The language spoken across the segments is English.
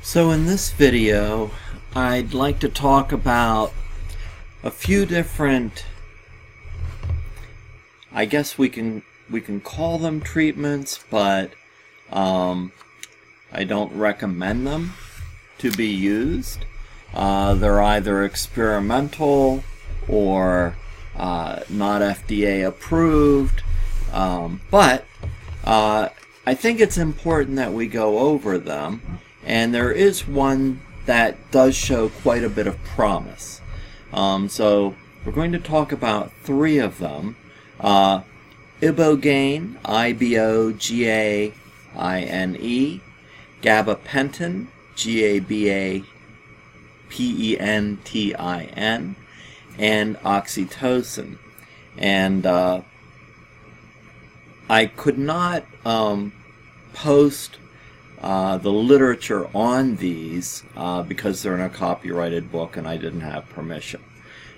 So in this video, I'd like to talk about a few different, I guess we can call them treatments, but I don't recommend them to be used. They're either experimental or not FDA approved, but I think it's important that we go over them. And there is one that does show quite a bit of promise. So we're going to talk about three of them. Ibogaine, I-B-O-G-A-I-N-E, gabapentin, G-A-B-A-P-E-N-T-I-N, and oxytocin. And I could not post the literature on these because they're in a copyrighted book and I didn't have permission.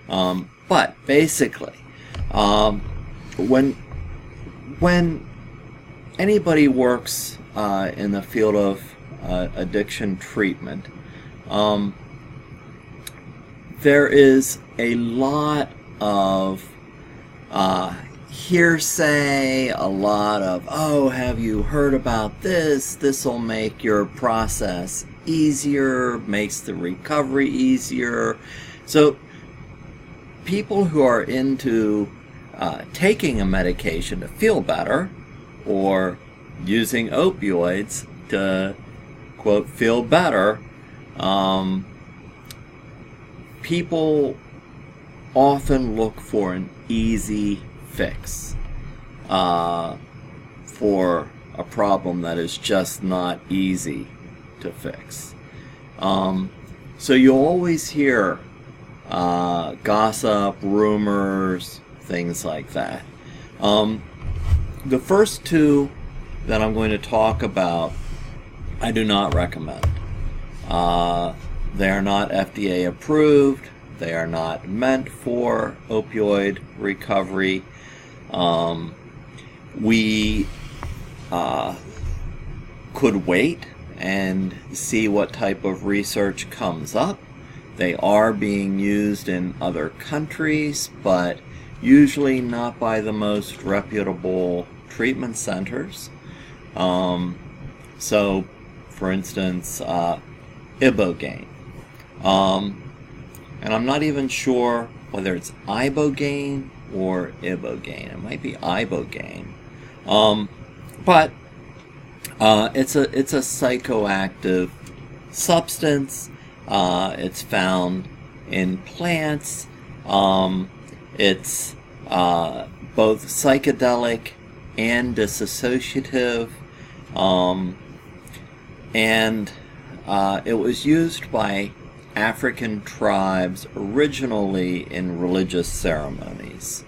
But basically, when anybody works in the field of addiction treatment, there is a lot of hearsay, a lot of, oh, have you heard about this? This will make your process easier, makes the recovery easier. So people who are into taking a medication to feel better or using opioids to, quote, feel better, people often look for an easy fix for a problem that is just not easy to fix. So you'll always hear gossip, rumors, things like that. The first two that I'm going to talk about, I do not recommend. They are not FDA approved. They are not meant for opioid recovery. We could wait and see what type of research comes up. They are being used in other countries, but usually not by the most reputable treatment centers. So, for instance, Ibogaine. And I'm not even sure whether it's Ibogaine or Ibogaine. It might be Ibogaine. But it's a psychoactive substance. It's found in plants. It's both psychedelic and dissociative. And it was used by African tribes originally in religious ceremonies.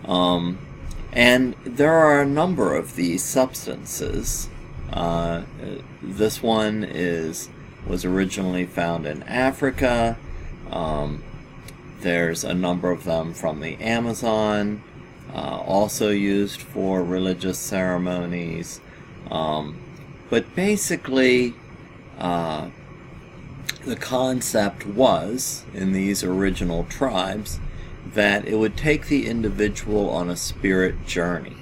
And there are a number of these substances. This one was originally found in Africa. There's a number of them from the Amazon, also used for religious ceremonies. But basically, the concept was, in these original tribes, that it would take the individual on a spirit journey.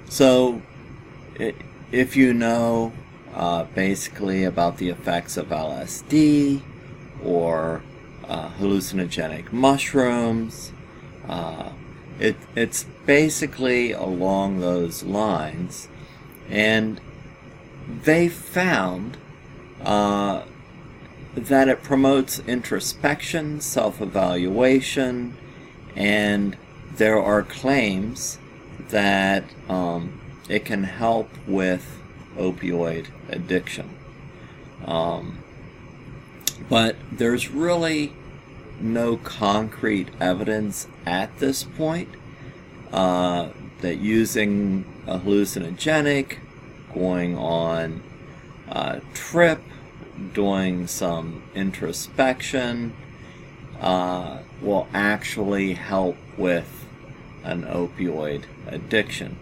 So, if you know basically about the effects of LSD or hallucinogenic mushrooms, it's basically along those lines. And they found that it promotes introspection, self-evaluation, and there are claims that it can help with opioid addiction. But there's really no concrete evidence at this point that using a hallucinogenic, going on a trip, doing some introspection will actually help with an opioid addiction.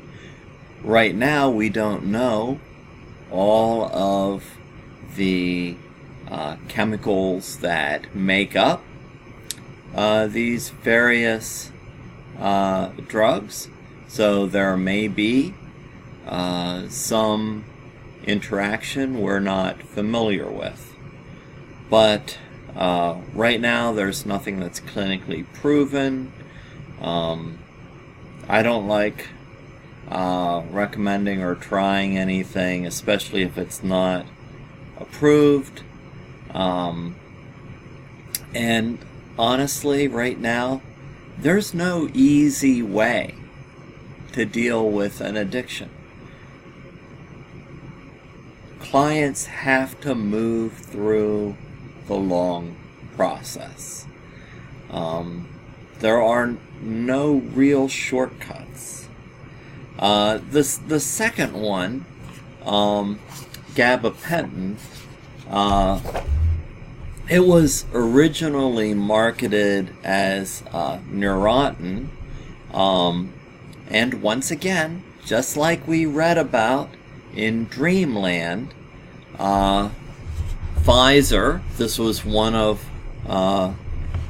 Right now, we don't know all of the chemicals that make up these various drugs. So there may be some interaction we're not familiar with. But right now there's nothing that's clinically proven. I don't like recommending or trying anything, especially if it's not approved. And honestly, right now, there's no easy way to deal with an addiction. Clients have to move through the long process. There are no real shortcuts. The second one, gabapentin, it was originally marketed as Neurontin, and once again, just like we read about in Dreamland, Pfizer, this was one of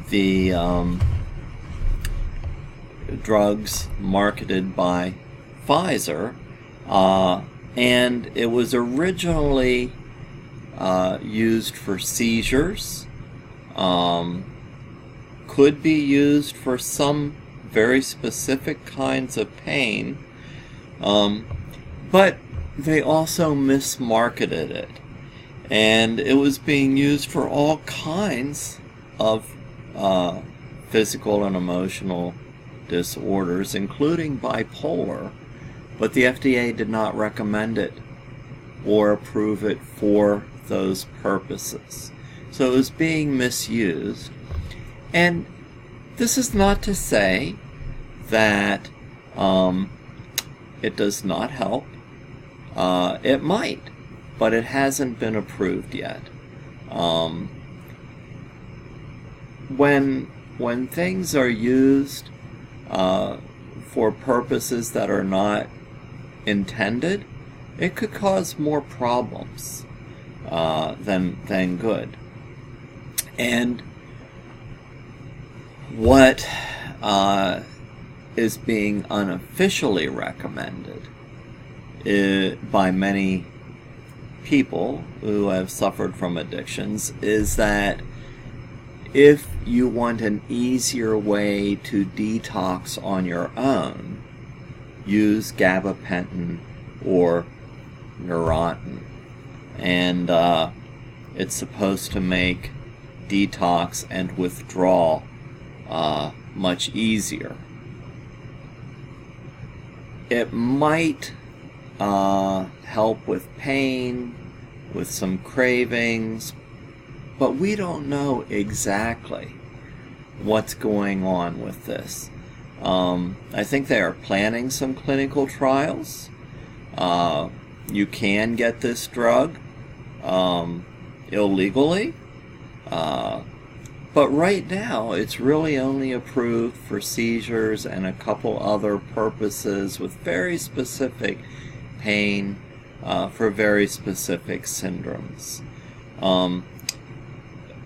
the drugs marketed by Pfizer, and it was originally used for seizures, could be used for some very specific kinds of pain, but they also mismarketed it, and it was being used for all kinds of physical and emotional disorders, including bipolar, but the FDA did not recommend it or approve it for those purposes. So it was being misused. And this is not to say that it does not help. It might, but it hasn't been approved yet. When things are used for purposes that are not intended, it could cause more problems than good. And what is being unofficially recommended by many people who have suffered from addictions is that if you want an easier way to detox on your own, use gabapentin or Neurontin. And it's supposed to make detox and withdrawal much easier. It might help with pain, with some cravings, but we don't know exactly what's going on with this. I think they are planning some clinical trials. You can get this drug illegally, but right now it's really only approved for seizures and a couple other purposes with very specific pain for very specific syndromes.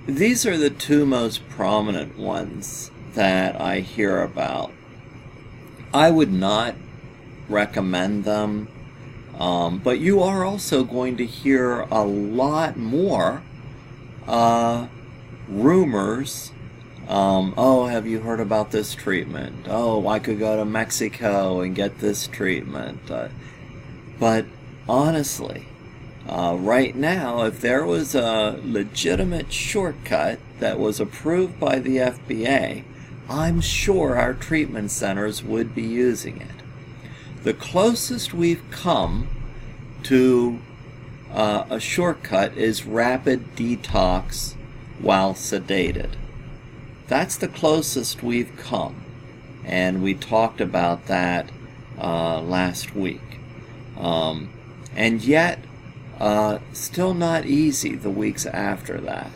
These are the two most prominent ones that I hear about. I would not recommend them, but you are also going to hear a lot more rumors. Oh, have you heard about this treatment? Oh, I could go to Mexico and get this treatment. But honestly, right now, if there was a legitimate shortcut that was approved by the FDA, I'm sure our treatment centers would be using it. The closest we've come to a shortcut is rapid detox while sedated. That's the closest we've come, and we talked about that last week. And yet, still not easy the weeks after that.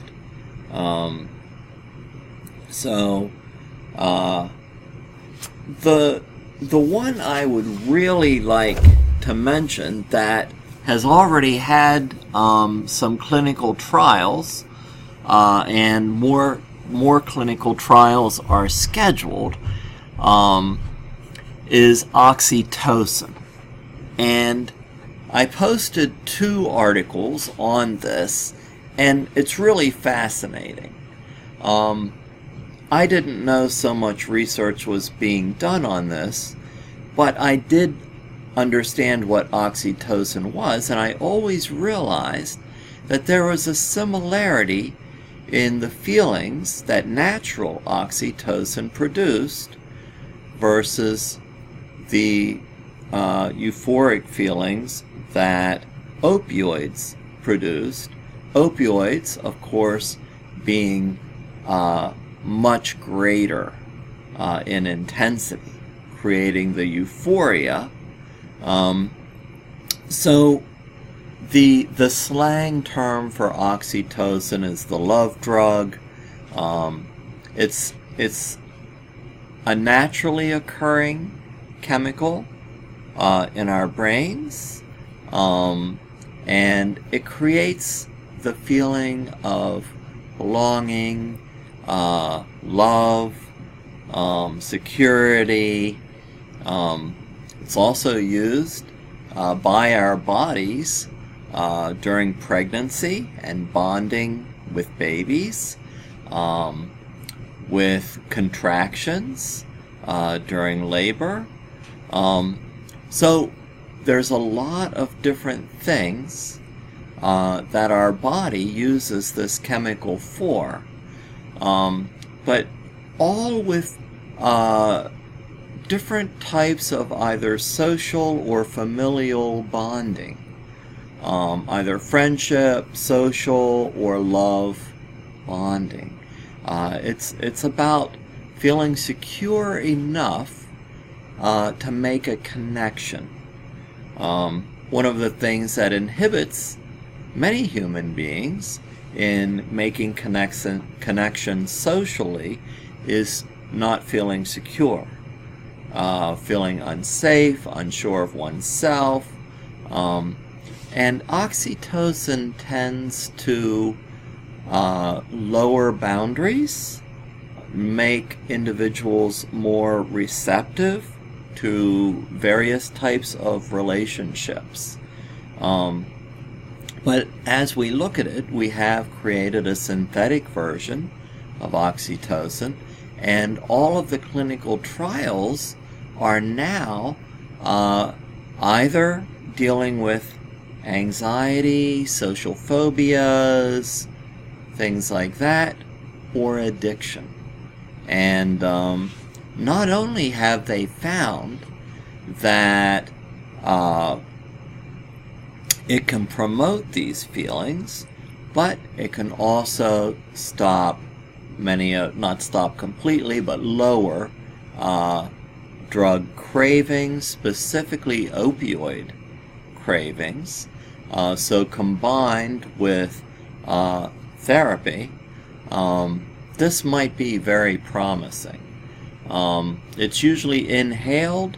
The one I would really like to mention that has already had some clinical trials, and more clinical trials are scheduled, is oxytocin. And I posted 2 articles on this, and it's really fascinating. I didn't know so much research was being done on this, but I did understand what oxytocin was, and I always realized that there was a similarity in the feelings that natural oxytocin produced versus the euphoric feelings that opioids produced. Opioids, of course, being much greater in intensity, creating the euphoria. So the slang term for oxytocin is the love drug. It's a naturally occurring chemical in our brains, and it creates the feeling of belonging, love, security. It's also used by our bodies during pregnancy and bonding with babies, with contractions during labor. So there's a lot of different things that our body uses this chemical for, but all with different types of either social or familial bonding, either friendship, social, or love bonding. It's about feeling secure enough to make a connection. One of the things that inhibits many human beings in making connections socially is not feeling secure, feeling unsafe, unsure of oneself, and oxytocin tends to lower boundaries, make individuals more receptive to various types of relationships. But as we look at it, we have created a synthetic version of oxytocin, and all of the clinical trials are now either dealing with anxiety, social phobias, things like that, or addiction. And not only have they found that it can promote these feelings, but it can also stop not stop completely, but lower drug cravings, specifically opioid cravings. So combined with therapy, this might be very promising. It's usually inhaled.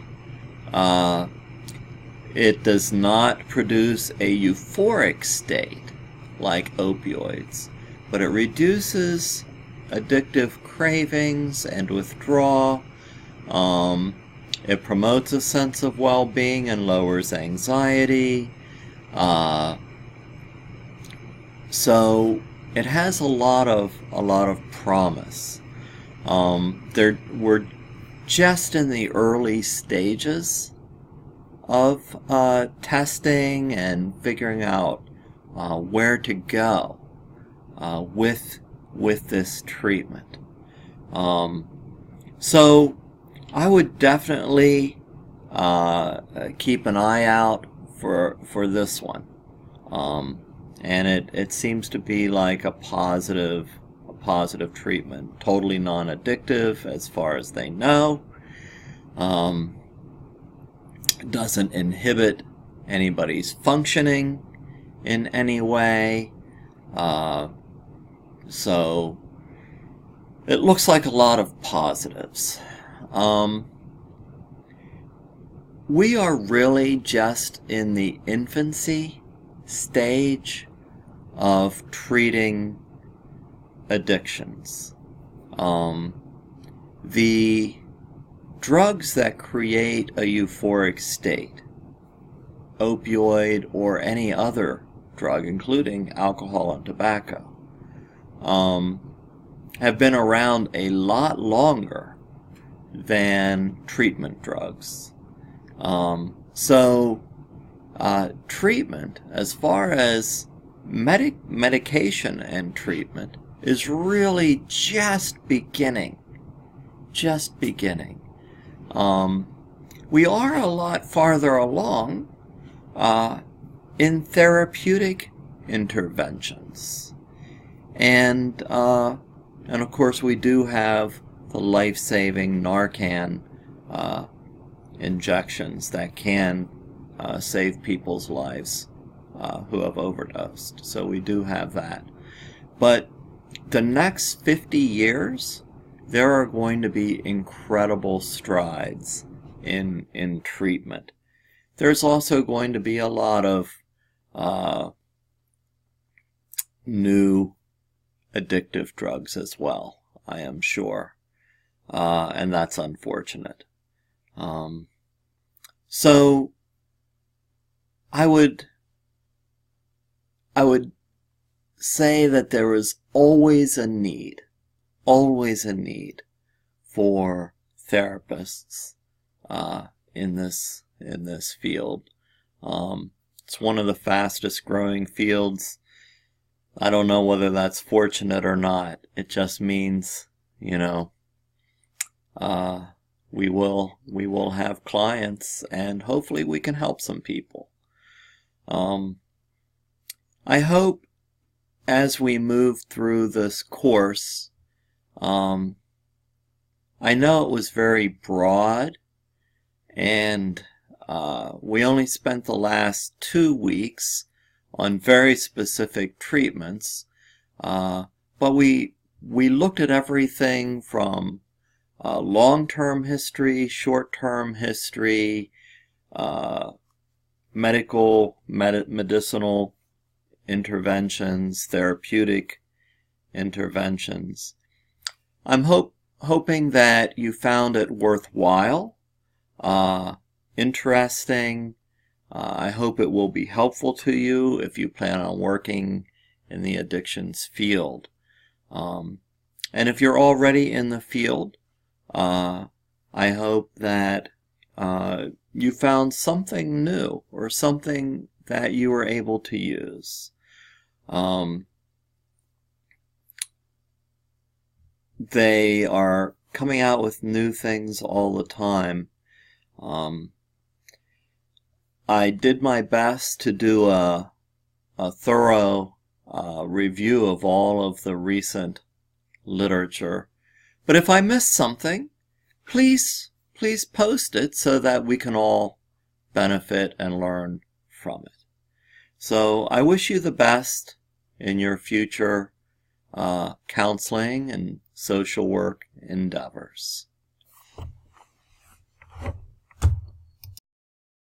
It does not produce a euphoric state like opioids, but it reduces addictive cravings and withdrawal. It promotes a sense of well-being and lowers anxiety. So it has a lot of promise. We're just in the early stages of testing and figuring out where to go with this treatment. So I would definitely keep an eye out for this one. And it seems to be like a positive treatment, totally non-addictive as far as they know. Doesn't inhibit anybody's functioning in any way. So it looks like a lot of positives. we are really just in the infancy stage of treating addictions. The drugs that create a euphoric state, opioid or any other drug, including alcohol and tobacco, have been around a lot longer than treatment drugs. Treatment, as far as medication and treatment, is really just beginning. We are a lot farther along in therapeutic interventions. And of course we do have the life-saving Narcan injections that can save people's lives who have overdosed. So we do have that. But the next 50 years, there are going to be incredible strides in treatment. There's also going to be a lot of new addictive drugs as well, I am sure. And that's unfortunate. So I would say that there is always a need for therapists in this field. It's one of the fastest growing fields. I don't know whether that's fortunate or not. It just means, we will have clients, and hopefully we can help some people. I hope as we move through this course, I know it was very broad, and we only spent the last 2 weeks on very specific treatments, but we looked at everything from long-term history, short-term history, medicinal interventions, therapeutic interventions. I'm hoping that you found it worthwhile, interesting. I hope it will be helpful to you if you plan on working in the addictions field. And if you're already in the field, I hope that you found something new or something that you were able to use. They are coming out with new things all the time. I did my best to do a thorough review of all of the recent literature. But if I missed something, please post it so that we can all benefit and learn from it. So I wish you the best in your future counseling and social work endeavors.